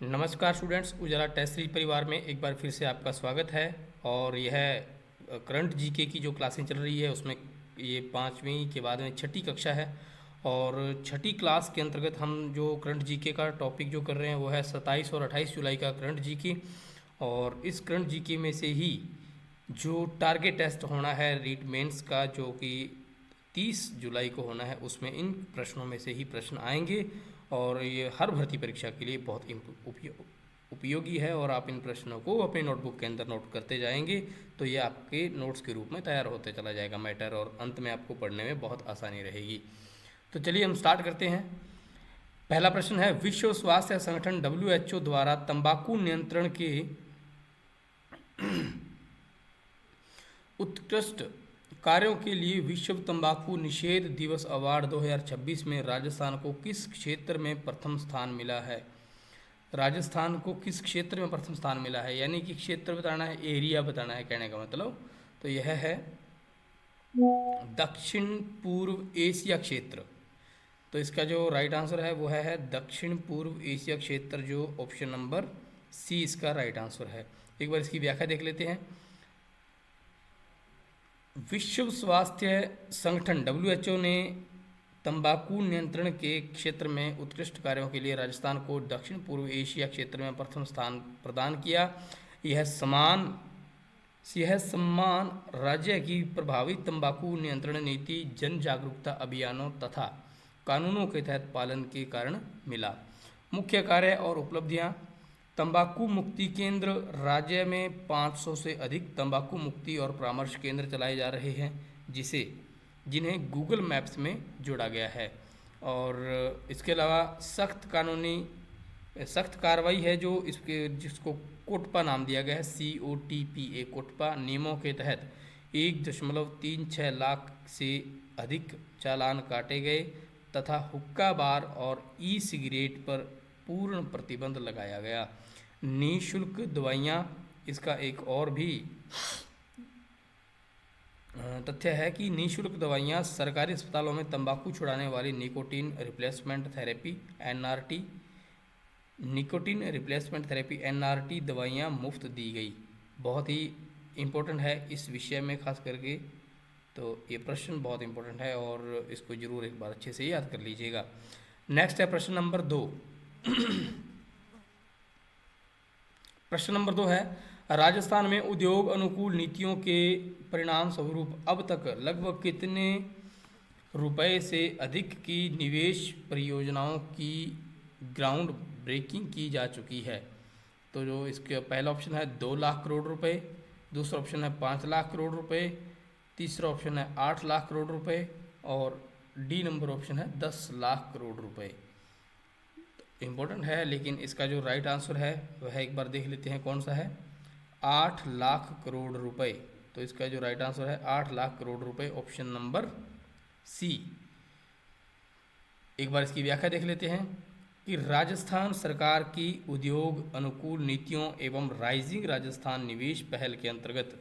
नमस्कार स्टूडेंट्स, उजाला test series परिवार में एक बार फिर से आपका स्वागत है। और यह करंट जीके की जो क्लासें चल रही है उसमें ये पाँचवीं के बाद में छठी कक्षा है। और छठी क्लास के अंतर्गत हम जो करंट जीके का टॉपिक जो कर रहे हैं वो है 27 और 28 जुलाई का करंट जीके। और इस करंट जीके में से ही जो टारगेट टेस्ट होना है रीट मेंस का, जो कि 30 जुलाई को होना है, उसमें इन प्रश्नों में से ही प्रश्न आएंगे। और ये हर भर्ती परीक्षा के लिए बहुत उपयोगी है और आप इन प्रश्नों को अपने नोटबुक के अंदर नोट करते जाएंगे तो ये आपके नोट्स के रूप में तैयार होते चला जाएगा मैटर, और अंत में आपको पढ़ने में बहुत आसानी रहेगी। तो चलिए हम स्टार्ट करते हैं। पहला प्रश्न है, विश्व स्वास्थ्य संगठन WHO द्वारा तंबाकू नियंत्रण के उत्कृष्ट कार्यों के लिए विश्व तंबाकू निषेध दिवस अवार्ड 2026 में राजस्थान को किस क्षेत्र में प्रथम स्थान मिला है? राजस्थान को किस क्षेत्र में प्रथम स्थान मिला है, यानी कि क्षेत्र बताना है, एरिया बताना है, कहने का मतलब। तो यह है दक्षिण पूर्व एशिया क्षेत्र। तो इसका जो राइट आंसर है वो है दक्षिण पूर्व एशिया क्षेत्र, जो ऑप्शन नंबर सी इसका राइट आंसर है। एक बार इसकी व्याख्या देख लेते हैं। विश्व स्वास्थ्य संगठन WHO ने तंबाकू नियंत्रण के क्षेत्र में उत्कृष्ट कार्यों के लिए राजस्थान को दक्षिण पूर्व एशिया क्षेत्र में प्रथम स्थान प्रदान किया। यह सम्मान राज्य की प्रभावी तंबाकू नियंत्रण नीति, जन जागरूकता अभियानों तथा कानूनों के तहत पालन के कारण मिला। मुख्य कार्य और उपलब्धियां: तंबाकू मुक्ति केंद्र, राज्य में 500 से अधिक तंबाकू मुक्ति और परामर्श केंद्र चलाए जा रहे हैं जिन्हें गूगल मैप्स में जोड़ा गया है। और इसके अलावा सख्त कार्रवाई है जिसको कोटपा नाम दिया गया है, COTPA कोटपा नियमों के तहत 1.36 लाख से अधिक चालान काटे गए तथा हुक्का बार और ई सिगरेट पर पूर्ण प्रतिबंध लगाया गया। निःशुल्क दवाइयाँ, इसका एक और भी तथ्य है कि निःशुल्क दवाइयाँ सरकारी अस्पतालों में तंबाकू छुड़ाने वाली निकोटीन रिप्लेसमेंट थेरेपी NRT दवाइयाँ मुफ्त दी गई। बहुत ही इम्पोर्टेंट है इस विषय में खास करके, तो ये प्रश्न बहुत इम्पोर्टेंट है और इसको जरूर एक बार अच्छे से याद कर लीजिएगा। नेक्स्ट है प्रश्न नंबर 2। प्रश्न नंबर 2 है, राजस्थान में उद्योग अनुकूल नीतियों के परिणाम स्वरूप अब तक लगभग कितने रुपए से अधिक की निवेश परियोजनाओं की ग्राउंड ब्रेकिंग की जा चुकी है? तो जो इसका पहला ऑप्शन है 2 लाख करोड़ रुपए, दूसरा ऑप्शन है 5 लाख करोड़ रुपए, तीसरा ऑप्शन है 8 लाख करोड़ रुपए और डी नंबर ऑप्शन है 10 लाख करोड़ रुपए। इम्पोर्टेंट है, लेकिन इसका जो राइट आंसर है वह एक बार देख लेते हैं कौन सा है, 8 लाख करोड़ रुपए। तो इसका जो राइट आंसर है 8 लाख करोड़ रुपए, ऑप्शन नंबर सी। एक बार इसकी व्याख्या देख लेते हैं कि राजस्थान सरकार की उद्योग अनुकूल नीतियों एवं राइजिंग राजस्थान निवेश पहल के अंतर्गत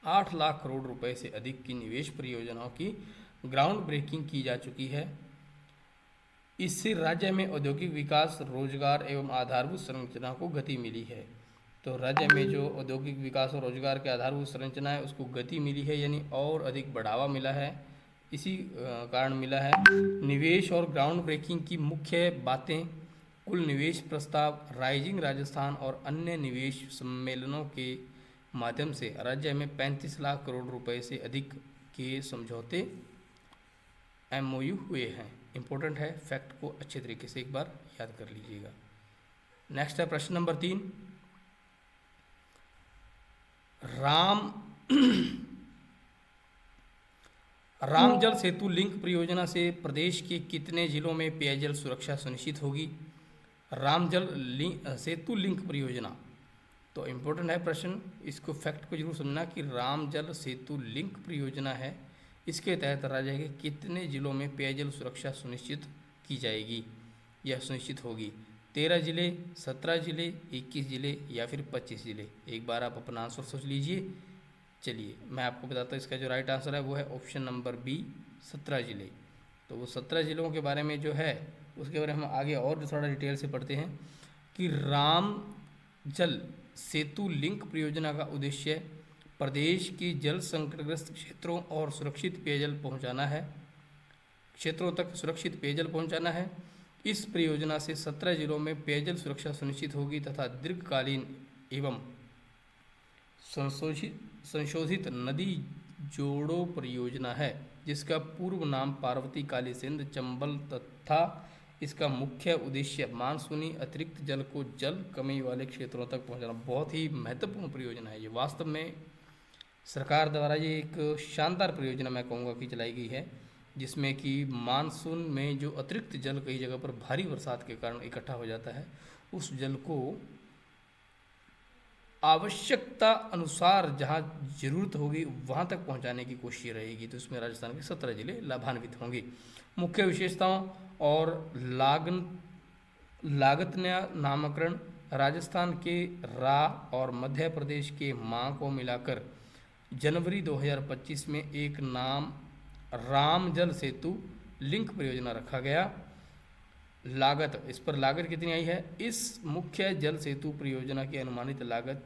8 लाख करोड़ रुपए से अधिक की निवेश परियोजनाओं की ग्राउंड ब्रेकिंग की जा चुकी है। इससे राज्य में औद्योगिक विकास, रोजगार एवं आधारभूत संरचना को गति मिली है। तो राज्य में जो औद्योगिक विकास और रोजगार के आधारभूत संरचना है उसको गति मिली है, यानी और अधिक बढ़ावा मिला है, इसी कारण मिला है। निवेश और ग्राउंड ब्रेकिंग की मुख्य बातें: कुल निवेश प्रस्ताव, राइजिंग राजस्थान और अन्य निवेश सम्मेलनों के माध्यम से राज्य में 35 लाख करोड़ रुपए से अधिक के समझौते MOU हुए हैं। इम्पोर्टेंट है, फैक्ट को अच्छे तरीके से एक बार याद कर लीजिएगा। नेक्स्ट है प्रश्न नंबर 3। राम जल सेतु लिंक परियोजना से प्रदेश के कितने जिलों में पेयजल सुरक्षा सुनिश्चित होगी? सेतु लिंक परियोजना, तो इम्पोर्टेंट है प्रश्न, इसको फैक्ट को जरूर समझना कि राम जल सेतु लिंक परियोजना है, इसके तहत राज्य के कितने जिलों में पेयजल सुरक्षा सुनिश्चित की जाएगी या सुनिश्चित होगी? 13 जिले, 17 जिले, 21 जिले या फिर 25 जिले? एक बार आप अपना आंसर सोच लीजिए। चलिए मैं आपको बताता हूँ, इसका जो राइट आंसर है वो है ऑप्शन नंबर बी, 17 जिले। तो वो 17 जिलों के बारे में जो है उसके बारे में हम आगे और थोड़ा डिटेल से पढ़ते हैं। कि राम जल सेतु लिंक परियोजना का उद्देश्य प्रदेश की जल संकटग्रस्त क्षेत्रों और सुरक्षित पेयजल पहुंचाना है, क्षेत्रों तक सुरक्षित पेयजल पहुंचाना है। इस परियोजना से 17 जिलों में पेयजल सुरक्षा सुनिश्चित होगी तथा दीर्घकालीन एवं संशोधित नदी जोड़ो परियोजना है, जिसका पूर्व नाम पार्वती काली सिंध चंबल था। इसका मुख्य उद्देश्य मानसूनी अतिरिक्त जल को जल कमी वाले क्षेत्रों तक पहुंचाना। बहुत ही महत्वपूर्ण परियोजना है ये। वास्तव में सरकार द्वारा ये एक शानदार परियोजना मैं कहूँगा कि चलाई गई है, जिसमें कि मानसून में जो अतिरिक्त जल कई जगह पर भारी बरसात के कारण इकट्ठा हो जाता है, उस जल को आवश्यकता अनुसार जहाँ जरूरत होगी वहाँ तक पहुँचाने की कोशिश रहेगी। तो इसमें राजस्थान के 17 जिले लाभान्वित होंगे। मुख्य विशेषताओं और लागत नामकरण राजस्थान के रा और मध्य प्रदेश के माँ को मिलाकर जनवरी 2025 में एक नाम राम जल सेतु लिंक परियोजना रखा गया। लागत, इस पर लागत कितनी आई है? इस मुख्य जल सेतु परियोजना की अनुमानित लागत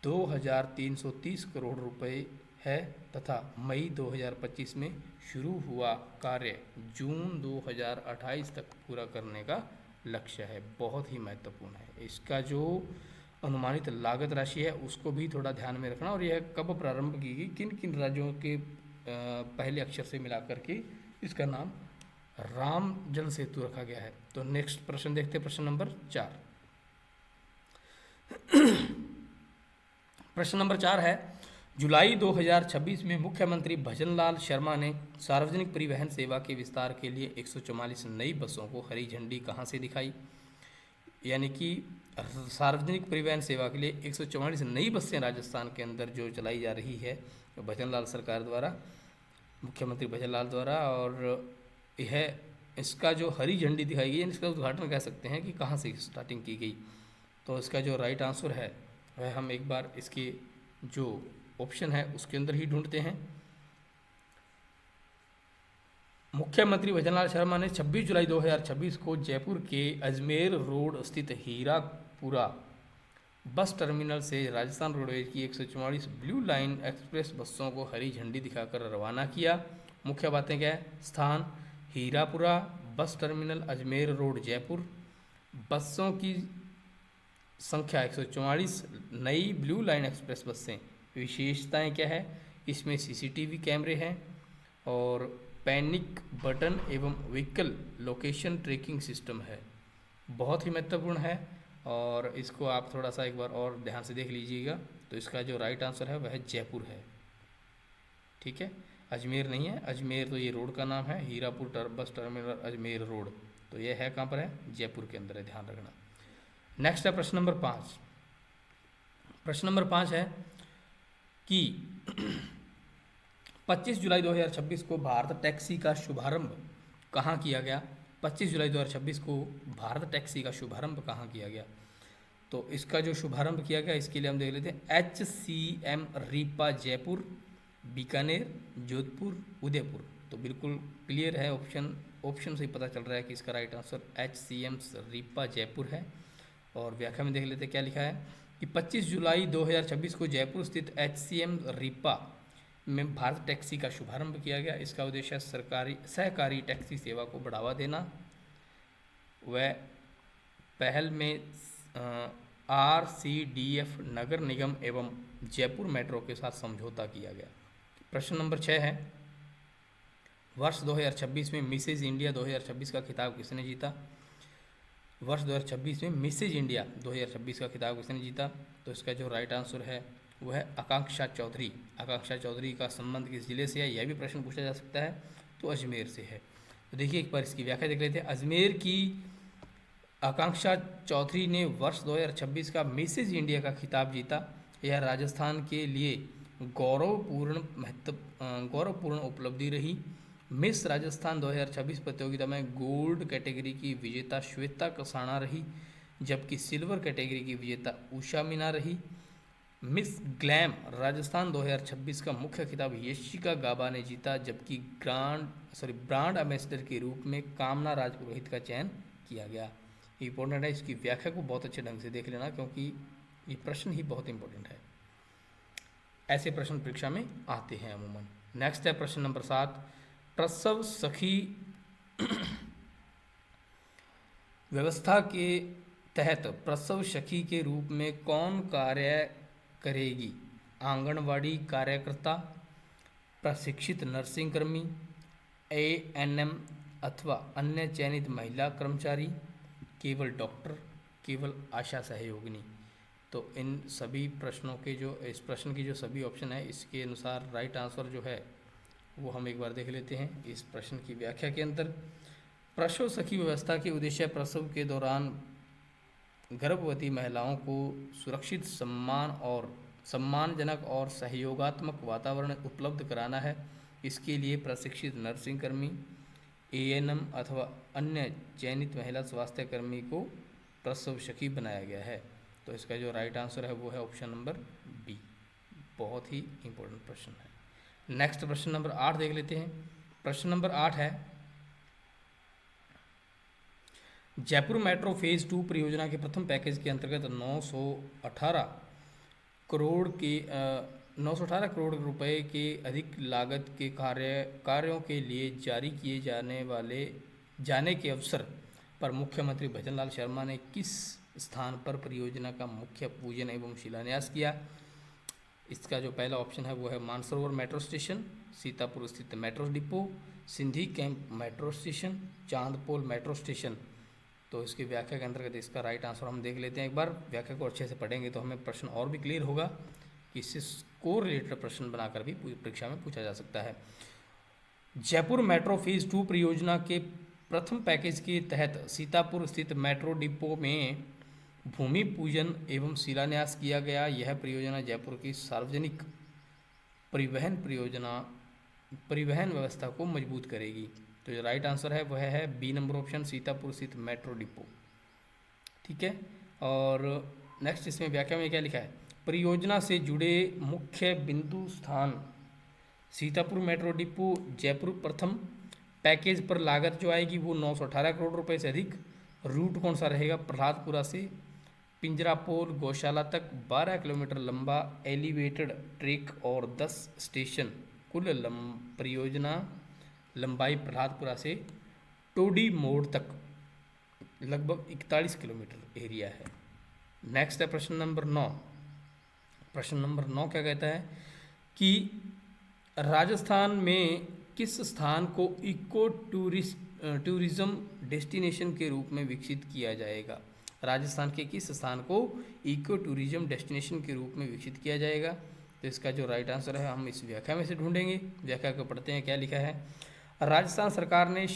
2330 करोड़ रुपए है तथा मई 2025 में शुरू हुआ कार्य जून 2028 तक पूरा करने का लक्ष्य है। बहुत ही महत्वपूर्ण है। इसका जो अनुमानित लागत राशि है उसको भी थोड़ा ध्यान में रखना, और यह कब प्रारंभ की गई, किन किन राज्यों के पहले अक्षर से मिलाकर के इसका नाम राम जल सेतु रखा गया है। तो नेक्स्ट प्रश्न देखते हैं, प्रश्न नंबर 4। प्रश्न नंबर 4 है, जुलाई 2026 में मुख्यमंत्री भजनलाल शर्मा ने सार्वजनिक परिवहन सेवा के विस्तार के लिए 144 नई बसों को हरी झंडी कहाँ से दिखाई? यानी कि सार्वजनिक परिवहन सेवा के लिए 144 नई बसें राजस्थान के अंदर जो चलाई जा रही है भजनलाल सरकार द्वारा, मुख्यमंत्री भजनलाल द्वारा, और यह इसका जो हरी झंडी दिखाई गई, इसका उद्घाटन कह सकते हैं कि कहाँ से स्टार्टिंग की गई। तो इसका जो राइट आंसर है वह हम एक बार इसके जो ऑप्शन है उसके अंदर ही ढूंढते हैं। मुख्यमंत्री भजनलाल शर्मा ने 26 जुलाई 2026 को जयपुर के अजमेर रोड स्थित हीरापुरा बस टर्मिनल से राजस्थान रोडवेज की 144 ब्लू लाइन एक्सप्रेस बसों को हरी झंडी दिखाकर रवाना किया। मुख्य बातें क्या है? स्थान Hirapura, bus terminal Ajmer road Jaipur, बसों की संख्या 144, नई ब्लू लाइन एक्सप्रेस बसें। विशेषताएं क्या है? इसमें सीसीटीवी कैमरे हैं और पैनिक बटन एवं व्हीकल लोकेशन ट्रैकिंग सिस्टम है। बहुत ही महत्वपूर्ण है और इसको आप थोड़ा सा एक बार और ध्यान से देख लीजिएगा। तो इसका जो राइट आंसर है वह जयपुर है। ठीक है, अजमेर नहीं है। अजमेर तो ये रोड का नाम है, Hirapur bus terminal Ajmer road, तो ये है कहाँ पर है? जयपुर के अंदर है, ध्यान रखना। नेक्स्ट है प्रश्न नंबर 5। प्रश्न नंबर 5 है कि 25 जुलाई 2026 को भारत टैक्सी का शुभारंभ कहाँ किया गया? 25 जुलाई 2026 को भारत टैक्सी का शुभारंभ कहाँ किया गया? तो इसका जो शुभारंभ किया गया इसके लिए हम देख लेते हैं HCM रीपा जयपुर, बीकानेर, जोधपुर, उदयपुर। तो बिल्कुल क्लियर है, ऑप्शन से ही पता चल रहा है कि इसका right answer HCM RIPA Jaipur है। और व्याख्या में देख लेते हैं क्या लिखा है कि 25 जुलाई 2026 को जयपुर स्थित HCM रीपा में भारत टैक्सी का शुभारंभ किया गया। इसका उद्देश्य सहकारी टैक्सी सेवा को बढ़ावा देना। वह पहल में RCDF नगर निगम एवं जयपुर मेट्रो के साथ समझौता किया गया। प्रश्न नंबर 6 है, वर्ष 2026 में मिसेज इंडिया 2026 का खिताब किसने जीता? वर्ष 2026 में मिसेज इंडिया 2026 का खिताब किसने जीता? तो इसका जो राइट आंसर है वह है आकांक्षा चौधरी। आकांक्षा चौधरी का संबंध किस जिले से है, यह भी प्रश्न पूछा जा सकता है। तो अजमेर से है। तो देखिए एक बार इसकी व्याख्या देख लेते हैं। अजमेर की आकांक्षा चौधरी ने वर्ष 2026 का मिसेज इंडिया का खिताब जीता। यह राजस्थान के लिए गौरवपूर्ण उपलब्धि रही। मिस राजस्थान 2026 प्रतियोगिता में गोल्ड कैटेगरी की विजेता श्वेता कसाणा रही, जबकि सिल्वर कैटेगरी की विजेता उषा मीना रही। मिस ग्लैम राजस्थान 2026 का मुख्य खिताब यशिका गाबा ने जीता, जबकि ब्रांड एम्बेसडर के रूप में कामना राजपुरोहित का चयन किया गया। इम्पोर्टेंट है, इसकी व्याख्या को बहुत अच्छे ढंग से देख लेना, क्योंकि ये प्रश्न ही बहुत इंपॉर्टेंट है। ऐसे प्रश्न परीक्षा में आते हैं अमूमन। नेक्स्ट है प्रश्न नंबर 7, प्रसव सखी व्यवस्था के तहत प्रसव सखी के रूप में कौन कार्य करेगी? आंगनवाड़ी कार्यकर्ता, प्रशिक्षित नर्सिंग कर्मी, एएनएम अथवा अन्य चयनित महिला कर्मचारी, केवल डॉक्टर, केवल आशा सहयोगिनी। तो इन सभी प्रश्नों के जो, इस प्रश्न की जो सभी ऑप्शन है, इसके अनुसार राइट आंसर जो है वो हम एक बार देख लेते हैं इस प्रश्न की व्याख्या के अंदर। प्रसव सखी व्यवस्था के उद्देश्य प्रसव के दौरान गर्भवती महिलाओं को सुरक्षित, सम्मानजनक और सहयोगात्मक वातावरण उपलब्ध कराना है। इसके लिए प्रशिक्षित नर्सिंग कर्मी, एएनएम अथवा अन्य चयनित महिला स्वास्थ्य कर्मी को प्रसव सखी बनाया गया है। तो इसका जो राइट आंसर है वो है ऑप्शन नंबर बी। बहुत ही इंपॉर्टेंट प्रश्न है। नेक्स्ट प्रश्न नंबर 8 देख लेते हैं। प्रश्न नंबर 8 है, जयपुर मेट्रो फेज 2 परियोजना के प्रथम पैकेज के अंतर्गत 918 करोड़ रुपए के अधिक लागत के कार्यों के लिए जारी किए जाने के अवसर पर मुख्यमंत्री भजनलाल शर्मा ने किस स्थान पर परियोजना का मुख्य पूजन एवं शिलान्यास किया? इसका जो पहला ऑप्शन है वो है मानसरोवर मेट्रो स्टेशन, सीतापुर स्थित metro depot, Sindhi camp metro station, Chandpol metro station. तो इसकी व्याख्या के अंतर्गत इसका राइट आंसर हम देख लेते हैं। एक बार व्याख्या को अच्छे से पढ़ेंगे तो हमें प्रश्न और भी क्लियर होगा कि इससे को रिलेटेड प्रश्न बनाकर भी परीक्षा में पूछा जा सकता है। जयपुर मेट्रो फेज 2 परियोजना के प्रथम पैकेज के तहत सीतापुर स्थित मेट्रो डिपो में भूमि पूजन एवं शिलान्यास किया गया। यह परियोजना जयपुर की सार्वजनिक परिवहन व्यवस्था को मजबूत करेगी। तो जो राइट आंसर है वह है बी नंबर ऑप्शन, सीतापुर स्थित मेट्रो डिपो। ठीक है, और नेक्स्ट इसमें व्याख्या में क्या लिखा है? परियोजना से जुड़े मुख्य बिंदु स्थान सीतापुर मेट्रो डिपो जयपुर प्रथम पैकेज पर लागत जो आएगी वो 918 करोड़ रुपए से अधिक। रूट कौन सा रहेगा? प्रहलादपुरा से पिंजरापोल गौशाला तक 12 किलोमीटर लंबा एलिवेटेड ट्रैक और 10 स्टेशन। कुल परियोजना लंबाई प्रहलादपुरा से टोडी मोड़ तक लगभग 41 किलोमीटर एरिया है। नेक्स्ट है प्रश्न नंबर 9। प्रश्न नंबर 9 क्या कहता है कि राजस्थान में किस स्थान को इको टूरिज्म डेस्टिनेशन के रूप में विकसित किया जाएगा? राजस्थान के किस स्थान को इको टूरिज्म डेस्टिनेशन के रूप में विकसित किया जाएगा? तो इसका जो राइट आंसर है हम इस व्याख्या में से ढूंढेंगे। व्याख्या को पढ़ते हैं, क्या लिखा है? राजस्थान सरकार ने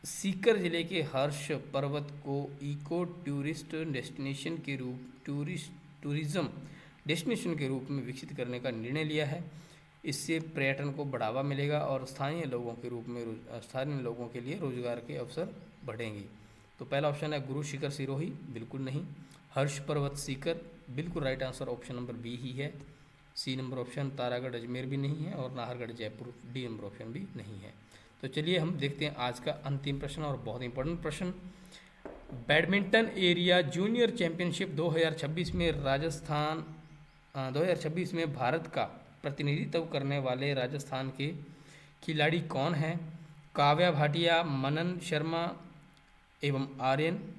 सीकर जिले के हर्ष पर्वत को इको टूरिज्म डेस्टिनेशन के रूप में विकसित करने का निर्णय लिया है। इससे पर्यटन को बढ़ावा मिलेगा और स्थानीय लोगों के लिए रोजगार के अवसर बढ़ेंगे। तो पहला ऑप्शन है गुरु शिखर सिरोही, बिल्कुल नहीं। हर्ष पर्वत सीकर, बिल्कुल right answer option number B ही है। C number option Taragarh Ajmer भी नहीं है और Nahargarh Jaipur, D number option भी नहीं है। तो चलिए हम देखते हैं आज का अंतिम प्रश्न और बहुत इंपॉर्टेंट प्रश्न। बैडमिंटन एरिया जूनियर चैंपियनशिप 2026 में भारत का प्रतिनिधित्व करने वाले राजस्थान के खिलाड़ी कौन हैं? काव्या भाटिया, मनन शर्मा एवं आर्यन,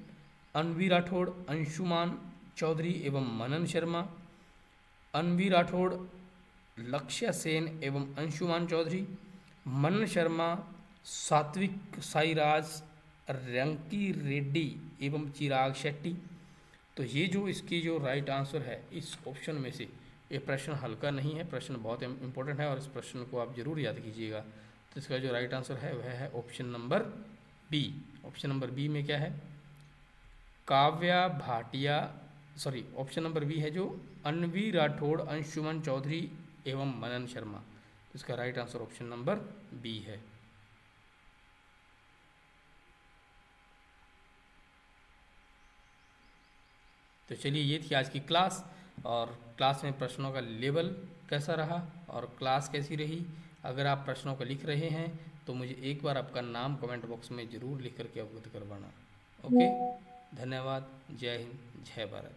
अनवी राठौड़, अंशुमान चौधरी एवं मनन शर्मा, अनवी राठौड़, लक्ष्य सेन एवं अंशुमान चौधरी, मनन शर्मा, सात्विक साईराज, रंकी रेड्डी एवं चिराग शेट्टी। तो ये जो इसकी जो राइट आंसर है इस ऑप्शन में से, ये प्रश्न हल्का नहीं है, प्रश्न बहुत इंपॉर्टेंट है और इस प्रश्न को आप जरूर याद कीजिएगा। तो इसका जो राइट आंसर है वह है option number B. Option number B में क्या है? Kavya Bhatia, sorry option number B है जो अनवी राठौड़, अंशुमन चौधरी एवं मनन शर्मा। तो इसका right answer option number B है। तो चलिए ये थी आज की क्लास, और क्लास में प्रश्नों का लेवल कैसा रहा और क्लास कैसी रही। अगर आप प्रश्नों को लिख रहे हैं तो मुझे एक बार आपका नाम कमेंट बॉक्स में ज़रूर लिख करके अवगत करवाना। ओके, धन्यवाद। जय हिंद, जय भारत।